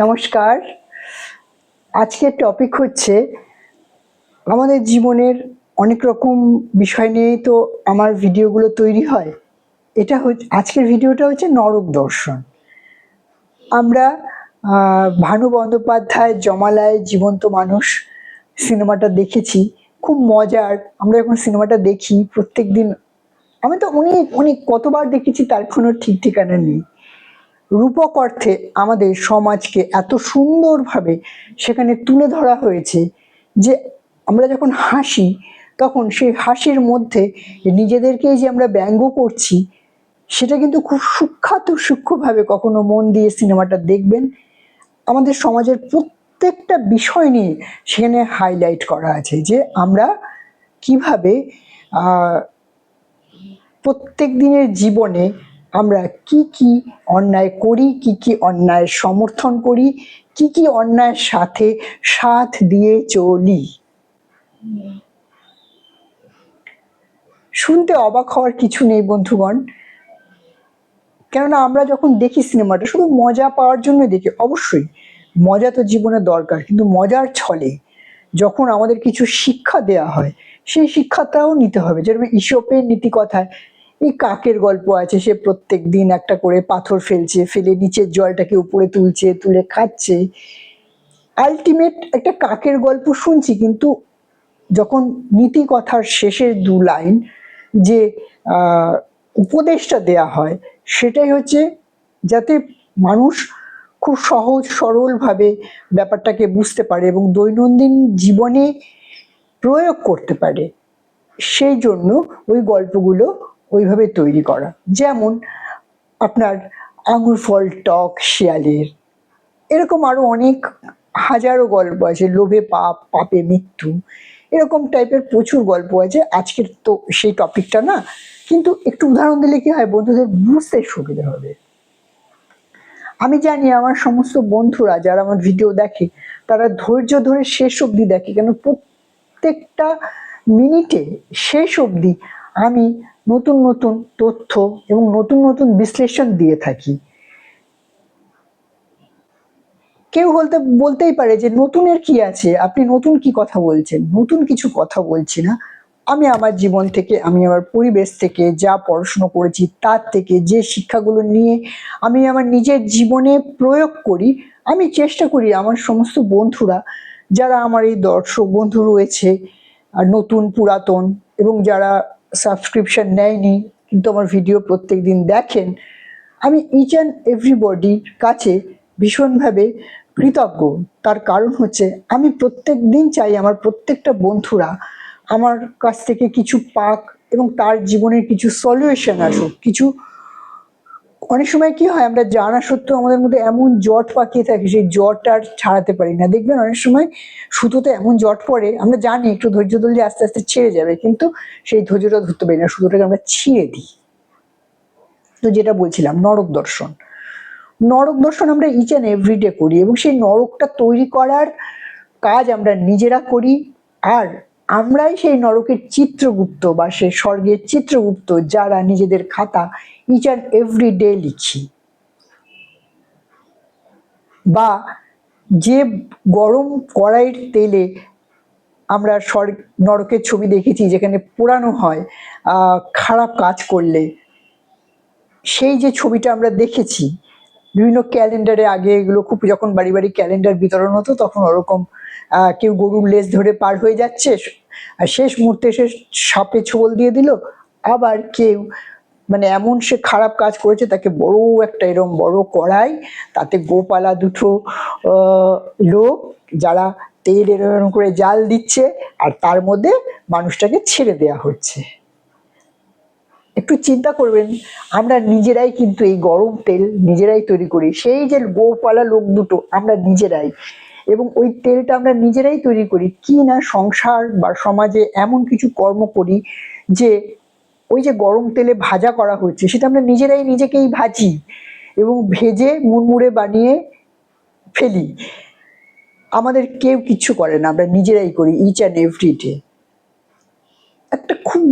নমস্কার। আজকের টপিক হচ্ছে আমাদের জীবনের অনেক রকম বিষয় নিয়েই তো আমার ভিডিওগুলো তৈরি হয়। এটা হচ্ছে আজকের ভিডিওটা হচ্ছে নরক দর্শন। আমরা ভানু বন্দ্যোপাধ্যায় জমালয় জীবন্ত মানুষ সিনেমাটা দেখেছি, খুব মজার। আমরা যখন সিনেমাটা দেখি প্রত্যেক দিন, আমি তো অনেক অনেক কতবার দেখেছি তার কোনো ঠিক ঠিকানা নেই। রূপক অর্থে আমাদের সমাজকে এত সুন্দরভাবে সেখানে তুলে ধরা হয়েছে যে আমরা যখন হাসি তখন সেই হাসির মধ্যে নিজেদেরকে যে আমরা ব্যঙ্গ করছি সেটা কিন্তু খুব সূক্ষ্মভাবে কখনো মন দিয়ে সিনেমাটা দেখবেন। আমাদের সমাজের প্রত্যেকটা বিষয় নিয়ে সেখানে হাইলাইট করা আছে যে আমরা কিভাবে প্রত্যেক দিনের জীবনে আমরা কি কি অন্যায় করি, কি কি অন্যায় সমর্থন করি, কি কি অন্যায়ের সাথে সাথ দিয়ে চলি। শুনতে অবাক হওয়ার কিছু নেই বন্ধুগণ, কেননা আমরা যখন দেখি সিনেমাটা শুধু মজা পাওয়ার জন্য দেখি। অবশ্যই মজা তো জীবনে দরকার, কিন্তু মজার ছলে যখন আমাদের কিছু শিক্ষা দেয়া হয় সেই শিক্ষাটাও নিতে হবে। যেরকম ঈশপের নীতিকথায় এই কাকের গল্প আছে, সে প্রত্যেক দিন একটা করে পাথর ফেলছে, ফেলে নিচের জলটাকে উপরে তুলছে, তুলে খাচ্ছে। আলটিমেট একটা কাকের গল্প শুনছি, কিন্তু যখন নীতিকথার শেষের দু লাইন যে উপদেশটা দেয়া হয় সেটাই হচ্ছে যাতে মানুষ খুব সহজ সরলভাবে ব্যাপারটাকে বুঝতে পারে এবং দৈনন্দিন জীবনে প্রয়োগ করতে পারে। সেই জন্য ওই গল্পগুলো ওইভাবে তৈরি করা। যেমন আপনার আঙুর ফল টক শিয়ালের, এরকম আরো অনেক হাজারো গল্প আছে, লোভে পাপ পাপে মৃত্যু, এরকম টাইপের প্রচুর গল্প আছে। আজকের তো সেই টপিকটা না, কিন্তু একটু উদাহরণ দিলে কি হয় বন্ধুদের বুঝতে সুবিধা হবে। আমি জানি আমার সমস্ত বন্ধুরা যারা আমার ভিডিও দেখে তারা ধৈর্য ধরে শেষ অবধি দেখে, কেন প্রত্যেকটা মিনিটে শেষ অবধি আমি নতুন নতুন তথ্য এবং নতুন নতুন বিশ্লেষণ দিয়ে থাকি। কেউ বলতেই পারে যে নতুনের কি আছে, আপনি নতুন কি কথা বলছেন? নতুন কিছু কথা বলছি না, আমি আমার জীবন থেকে, আমি আমার পরিবেশ থেকে, যা পড়াশুনো করেছি তার থেকে যে শিক্ষাগুলো নিয়ে আমি আমার নিজের জীবনে প্রয়োগ করি, আমি চেষ্টা করি আমার সমস্ত বন্ধুরা যারা আমার এই দর্শক বন্ধু রয়েছে, আর নতুন পুরাতন, এবং যারা সাবস্ক্রিপশন নেয়নি কিন্তু আমার ভিডিও প্রত্যেক দিন দেখেন, আমি ইচ অ্যান্ড এভরিবডির কাছে ভীষণভাবে কৃতজ্ঞ। তার কারণ হচ্ছে আমি প্রত্যেক দিন চাই আমার প্রত্যেকটা বন্ধুরা আমার কাছ থেকে কিছু পাক এবং তার জীবনের কিছু সলিউশন আসুক। কিছু অনেক সময় কি হয়, আমরা জানা সত্ত্বেও আমাদের মধ্যে এমন জট পাকিয়ে থাকে, সেই জট আর ছাড়াতে পারি না। দেখবেন অনেক সময় সুতোতে এমন জট পড়ে, আমরা জানি একটু ধৈর্য ধরলে আস্তে আস্তে ছেড়ে যাবে, কিন্তু সেই ধৈর্যটা ধরতে পারি না, সুতোটাকে আমরা ছিঁড়ে দিই। তো যেটা বলছিলাম, নরক দর্শন। নরক দর্শন আমরা ইচ অ্যান্ড এভরিডে করি এবং সেই নরকটা তৈরি করার কাজ আমরা নিজেরা করি। আর আমরাই সেই নরকের চিত্রগুপ্ত বা সেই স্বর্গের চিত্রগুপ্ত যারা নিজেদের খাতা ইচ অ্যান্ড এভরিডে লিখি। বা যে গরম কড়াইয়ের তেলে আমরা নরকের ছবি দেখেছি যেখানে পোড়ানো হয় খারাপ কাজ করলে, সেই যে ছবিটা আমরা দেখেছি বিভিন্ন ক্যালেন্ডারে, আগে এগুলো খুব, যখন বাড়ি বাড়ি ক্যালেন্ডার বিতরণ হতো তখন ওরকম কেউ গরুর লেজ ধরে পার হয়ে যাচ্ছে আর শেষ মুহূর্তে সে সাপে ছোবল দিয়ে দিল, আবার কেউ মানে এমন সে খারাপ কাজ করেছে তাকে বড় একটা এরকম বড় কড়াই, তাতে গোপালা দুটো লোক যারা তেল এরকম করে জাল দিচ্ছে আর তার মধ্যে মানুষটাকে ছেড়ে দেয়া হচ্ছে। একটু চিন্তা করবেন, আমরা নিজেরাই কিন্তু এই গরম তেল নিজেরাই তৈরি করি, সেই যে গোপালা লোক দুটো আমরা নিজেরাই, এবং ওই তেলটা আমরা নিজেরাই তৈরি করি কি না সংসার বা সমাজে এমন কিছু কর্ম করি যে ওই যে গরম তেলে ভাজা করা হচ্ছে সেটা আমরা নিজেরাই নিজেকেই ভাজি এবং ভেজে মুড়মুড়ে বানিয়ে ফেলি। আমাদের কেউ কিচ্ছু করে না, আমরা নিজেরাই করি ইচ অ্যান্ড এভরিডে। একটা খুব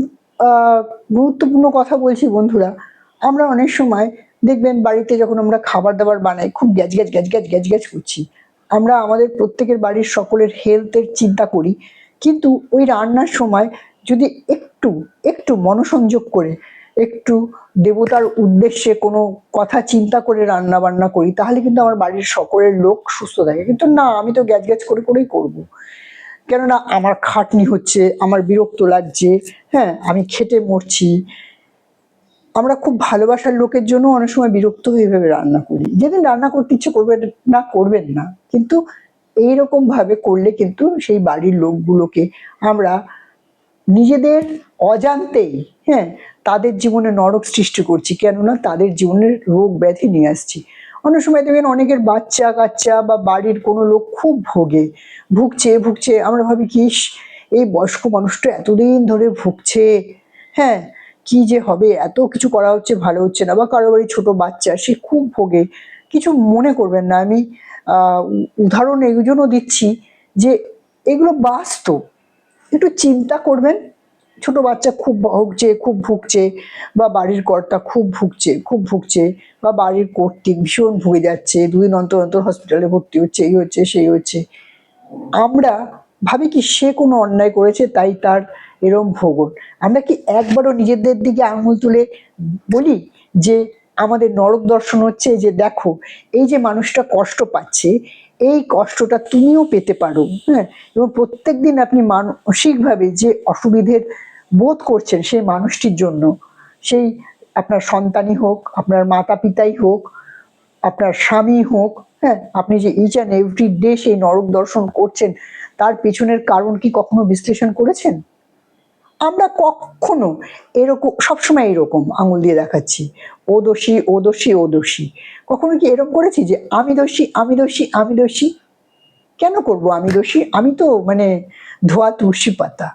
গুরুত্বপূর্ণ কথা বলছি বন্ধুরা, আমরা অনেক সময় দেখবেন বাড়িতে যখন আমরা খাবার দাবার বানাই খুব গ্যাজ গ্যাজ গ্যাজ গ্যাজ গ্যাজ গ্যাজ করছি। আমরা আমাদের প্রত্যেকের বাড়ির সকলের হেলথের চিন্তা করি, কিন্তু ওই রান্নার সময় যদি একটু একটু মনোসংযোগ করে, একটু দেবতার উদ্দেশ্যে কোনো কথা চিন্তা করে রান্না বান্না করি, তাহলে কিন্তু আমার বাড়ির সকলের লোক সুস্থ থাকে। কিন্তু না, আমি তো গ্যাজ গ্যাজ করে করেই করবো, কেননা আমার খাটনি হচ্ছে, আমার বিরক্ত লাগছে, হ্যাঁ আমি খেটে মরছি। আমরা খুব ভালোবাসার লোকের জন্য অনেক সময় বিরক্ত হয়ে ভেবে রান্না করি, যেদিন রান্না করতে ইচ্ছে করবেন না করবেন না, কিন্তু এইরকম ভাবে করলে কিন্তু সেই বাড়ির লোকগুলোকে আমরা নিজেদের অজান্তেই, হ্যাঁ, তাদের জীবনে নরক সৃষ্টি করছি, কেননা তাদের জীবনের রোগ ব্যাধি নিয়ে আসছি। অনেক সময় দেখবেন অনেকের বাচ্চা কাচ্চা বা বাড়ির কোনো লোক খুব ভুগছে ভুগছে, আমরা ভাবি কি ইস, এই বয়স্ক মানুষটা এতদিন ধরে ভুগছে, হ্যাঁ কি যে হবে, এত কিছু করা হচ্ছে ভালো হচ্ছে না। বা কারো বাড়ি ছোট বাচ্চা, সে খুব ভোগে, কিছু মনে করবেন না, আমি উদাহরণ এই জন্য দিচ্ছি যে এগুলো বাস্তব, একটু চিন্তা করবেন। ছোট বাচ্চা খুব ভুগছে, বা বাড়ির কর্তা খুব ভুগছে, বা বাড়ির কর্তৃক ভীষণ ভুগে যাচ্ছে, দুদিন অন্তর অন্তর হসপিটালে ভর্তি হচ্ছে, এই হচ্ছে সেই হচ্ছে। আমরা ভাবি কি সে কোনো অন্যায় করেছে তাই তার এরম ভোগন। আমরা কি একবারও নিজেদের দিকে আঙুল তুলে বলি যে আমাদের নরক দর্শন হচ্ছে, যে দেখো এই যে মানুষটা কষ্ট পাচ্ছে, এই কষ্টটা তুমিও পেতে পারো, হ্যাঁ। এবং প্রত্যেক দিন আপনি মানসিকভাবে যে অসুবিধের বোধ করছেন সেই মানুষটির জন্য, সেই আপনার সন্তানই হোক, আপনার মাতা পিতাই হোক, আপনার স্বামী হোক, হ্যাঁ, আপনি যে ইচ অ্যান্ড এভরি ডে সেই নরক দর্শন করছেন, তার পেছনের কারণ কি কখনো বিশ্লেষণ করেছেন? আমরা কখনো এরকম সবসময় এরকম আঙুল দিয়ে দেখাচ্ছি, ও দোষী ও দোষী ও দোষী। কখনো কি এরকম করেছি যে আমি দোষী আমি দোষী আমি দোষী? কেন করব আমি দোষী? আমি তো মানে ধোয়া তুলসী পাতা।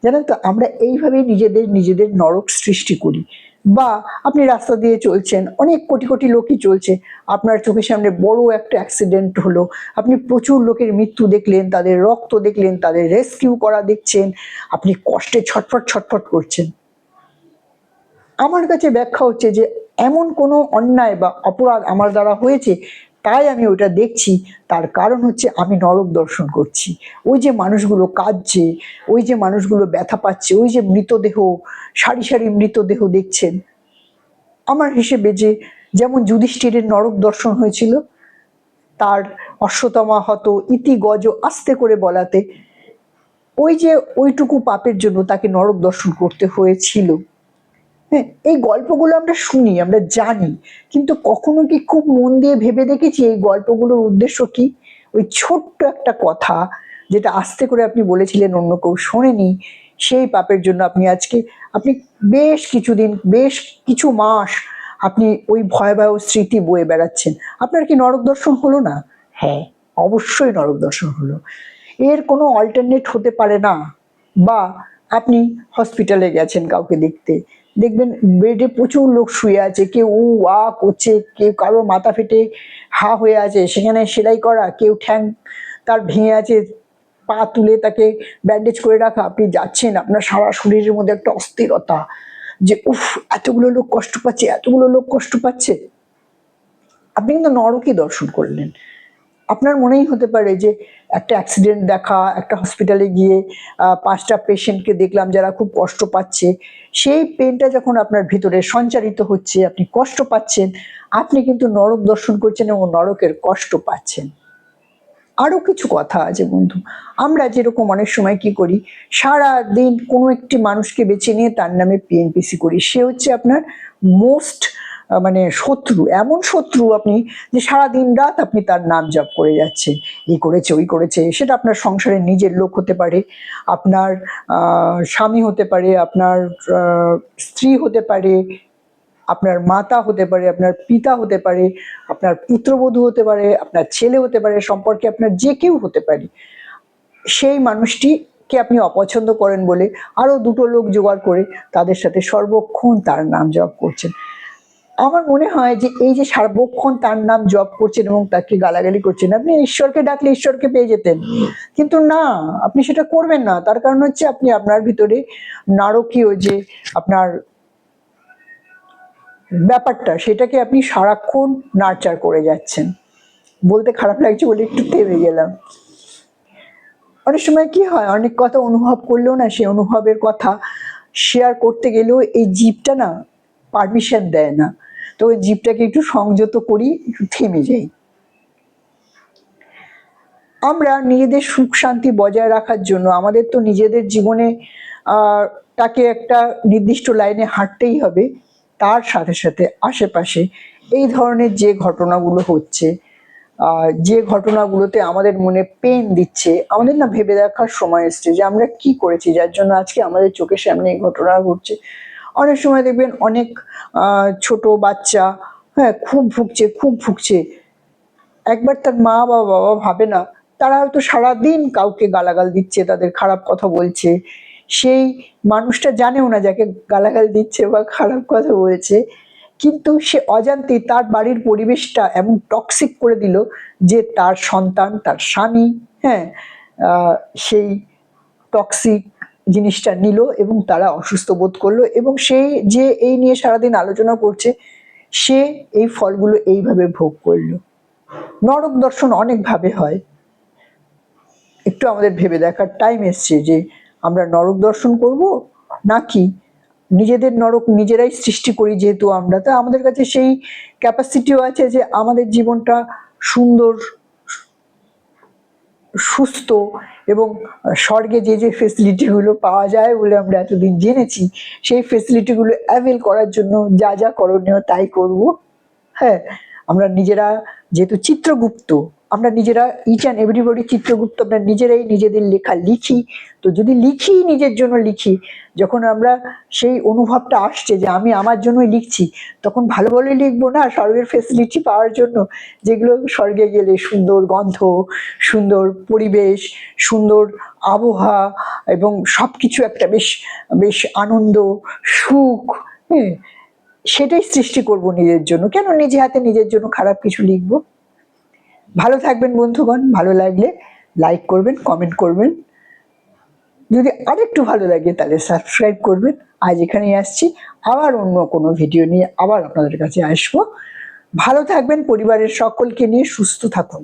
জানেন তো, আমরা এইভাবেই নিজেদের নরক সৃষ্টি করি। বা আপনি রাস্তা দিয়ে চলছেন, অনেক কোটি কোটি লোকই চলছে, আপনার চোখের সামনে বড় একটা অ্যাক্সিডেন্ট হলো, আপনি প্রচুর লোকের মৃত্যু দেখলেন, তাদের রক্ত দেখলেন, তাদের রেস্কিউ করা দেখছেন, আপনি কষ্টে ছটফট ছটফট করছেন। আমার কাছে ব্যাখ্যা হচ্ছে যে এমন কোনো অন্যায় বা অপরাধ আমার দ্বারা হয়েছে, তাই আমি ওটা দেখছি। তার কারণ হচ্ছে আমি নরক দর্শন করছি। ওই যে মানুষগুলো কাঁদছে, ওই যে মানুষগুলো ব্যথা পাচ্ছে, ওই যে মৃতদেহ, সারি সারি মৃতদেহ দেখছেন, আমার হিসেবে যে যেমন যুধিষ্ঠিরের নরক দর্শন হয়েছিল, তার অশ্বত্থামা হত ইতি গজ আস্তে করে বলাতে, ওই যে ওইটুকু পাপের জন্য তাকে নরক দর্শন করতে হয়েছিল। হ্যাঁ, এই গল্পগুলো আমরা শুনি, আমরা জানি, কিন্তু কখনো কি খুব মন দিয়ে ভেবে দেখেছি এই গল্পগুলোর উদ্দেশ্য কি? ওই ছোট্ট একটা কথা যেটা আস্তে করে আপনি বলেছিলেন, অন্য কেউ শোনেনি, সেই পাপের জন্য আপনি বেশ কিছুদিন, বেশ কিছু মাস আপনি ওই ভয়াবহ স্মৃতি বয়ে বেড়াচ্ছেন। আপনার কি নরক দর্শন হলো না? হ্যাঁ, অবশ্যই নরক দর্শন হলো। এর কোনো অল্টারনেট হতে পারে না। বা আপনি হসপিটালে গেছেন কাউকে দেখতে, দেখবেন বেডে প্রচুর লোক শুয়ে আছে, কেউ উ আ করছে, কেউ কারো মাথা ফেটে হা হয়ে আছে, সেখানে সেলাই করা, কেউ ঠ্যাং তার ভেঙে আছে, পা তুলে তাকে ব্যান্ডেজ করে রাখা। আপনি যাচ্ছেন, আপনার সারা শরীরের মধ্যে একটা অস্থিরতা, যে উফ, এতগুলো লোক কষ্ট পাচ্ছে, এতগুলো লোক কষ্ট পাচ্ছে। আপনি কিন্তু নরকই দর্শন করলেন। আপনার মনেই হতে পারে যে একটা অ্যাক্সিডেন্ট দেখা, একটা হসপিটালে গিয়ে 5টা পেশেন্টকে দেখলাম যারা খুব কষ্ট পাচ্ছে, সেই পেনটা যখন আপনার ভিতরে সঞ্চারিত হচ্ছে, আপনি কষ্ট পাচ্ছেন, আপনি কিন্তু নরক দর্শন করছেন এবং নরকের কষ্ট পাচ্ছেন। আরো কিছু কথা আছে বন্ধু, আমরা যেরকম অনেক সময় কি করি, সারা দিন কোনো একটি মানুষকে বেছে নিয়ে তার নামে পিএনপিসি করি, সে হচ্ছে আপনার মোস্ট মানে শত্রু, এমন শত্রু আপনি যে সারা দিন রাত আপনি তার নাম জপ করে যাচ্ছেন, এই করেছে ওই করেছে। সেটা আপনার সংসারের নিজের লোক হতে পারে, আপনার স্বামী হতে পারে, আপনার স্ত্রী হতে পারে, আপনার মাতা হতে পারে, আপনার পিতা হতে পারে, আপনার পুত্রবধূ হতে পারে, আপনার ছেলে হতে পারে, সম্পর্কে আপনার যে কেউ হতে পারে। সেই মানুষটিকে আপনি অপছন্দ করেন বলে আরো দুটো লোক জোগাড় করে তাদের সাথে সর্বক্ষণ তার নাম জপ করছেন। আমার মনে হয় যে এই যে সার্বক্ষণ তার নাম জপ করছেন এবং তাকে গালাগালি করছেন, আপনি ঈশ্বরকে ডাকলে ঈশ্বরকে পেয়ে যেতেন, কিন্তু না, আপনি সেটা করবেন না। তার কারণ হচ্ছে আপনি আপনার ভিতরে নারকীয় যে আপনার ব্যাপারটা, সেটাকে আপনি সারাক্ষণ নার্চার করে যাচ্ছেন। বলতে খারাপ লাগছে বলে একটু থেমে গেলাম। অনেক সময় কি হয়, অনেক কথা অনুভব করলেও না, সেই অনুভবের কথা শেয়ার করতে গেলেও এই জীবটা না পারমিশন দেয় না। তো ওই জীবটাকে একটু সংযত করি, একটু থেমে যাই। আমরা নিজেদের সুখ শান্তি বজায় রাখার জন্য আমাদের তো নিজেদের জীবনে তাকে একটা নির্দিষ্ট লাইনে হাঁটতেই হবে। তার সাথে সাথে আশেপাশে এই ধরনের যে ঘটনাগুলো হচ্ছে, যে ঘটনাগুলোতে আমাদের মনে পেন দিচ্ছে, আমাদের না ভেবে দেখার সময় এসছে যে আমরা কি করেছি যার জন্য আজকে আমাদের চোখের সামনে এই ঘটনা ঘটছে। অনেক সময় দেখবেন অনেক ছোট বাচ্চা, হ্যাঁ, খুব ভুগছে। একবার তার মা বা বাবা ভাবে না, তারা হয়তো সারাদিন কাউকে গালাগাল দিচ্ছে, তাদের খারাপ কথা বলছে, সেই মানুষটা জানেও না যাকে গালাগাল দিচ্ছে বা খারাপ কথা বলছে, কিন্তু সে অজান্তেই তার বাড়ির পরিবেশটা এমন টক্সিক করে দিল যে তার সন্তান, তার স্বামী, হ্যাঁ, সেই টক্সিক জিনিসটা নিল এবং তারা অসুস্থ বোধ করলো। এবং সেই যে এই নিয়ে সারাদিন আলোচনা করছে, সে এই ফলগুলো এইভাবে ভোগ করলো। নরক দর্শন অনেকভাবে হয়। একটু আমাদের ভেবে দেখার টাইম এসছে যে আমরা নরক দর্শন করব নাকি নিজেদের নরক নিজেরাই সৃষ্টি করি। যেহেতু আমরা, তো আমাদের কাছে সেই ক্যাপাসিটিও আছে যে আমাদের জীবনটা সুন্দর, সুস্থ এবং স্বর্গে যে যে ফেসিলিটিগুলো পাওয়া যায় বলে আমরা এতদিন জেনেছি, সেই ফেসিলিটিগুলো অ্যাভেল করার জন্য যা যা করণীয় তাই করব। হ্যাঁ, আমরা নিজেরা যেহেতু চিত্রগুপ্ত, আমরা নিজেরা ইচ অ্যান্ড এভরিবডি চিত্রগুপ্ত, আমরা নিজেরাই নিজেদের লেখা লিখি। তো যদি লিখি, নিজের জন্য লিখি, যখন আমরা সেই অনুভবটা আসছে যে আমি আমার জন্যই লিখছি, তখন ভালো ভালোই লিখবো না স্বর্গের ফেসিলিটি পাওয়ার জন্য, যেগুলো স্বর্গে গেলে সুন্দর গন্ধ, সুন্দর পরিবেশ, সুন্দর আবহাওয়া এবং সব কিছু একটা বেশ বেশ আনন্দ, সুখ, হ্যাঁ, সেটাই সৃষ্টি করব নিজের জন্য। কেন নিজে হাতে নিজের জন্য খারাপ কিছু লিখবো? ভালো থাকবেন বন্ধুগণ। ভালো লাগলে লাইক করবেন, কমেন্ট করবেন। যদি আরেকটু ভালো লাগে তাহলে সাবস্ক্রাইব করবেন। আজ এখানেই আসছি, আবার অন্য কোনো ভিডিও নিয়ে আবার আপনাদের কাছে আসবো। ভালো থাকবেন, পরিবারের সকলকে নিয়ে সুস্থ থাকুন।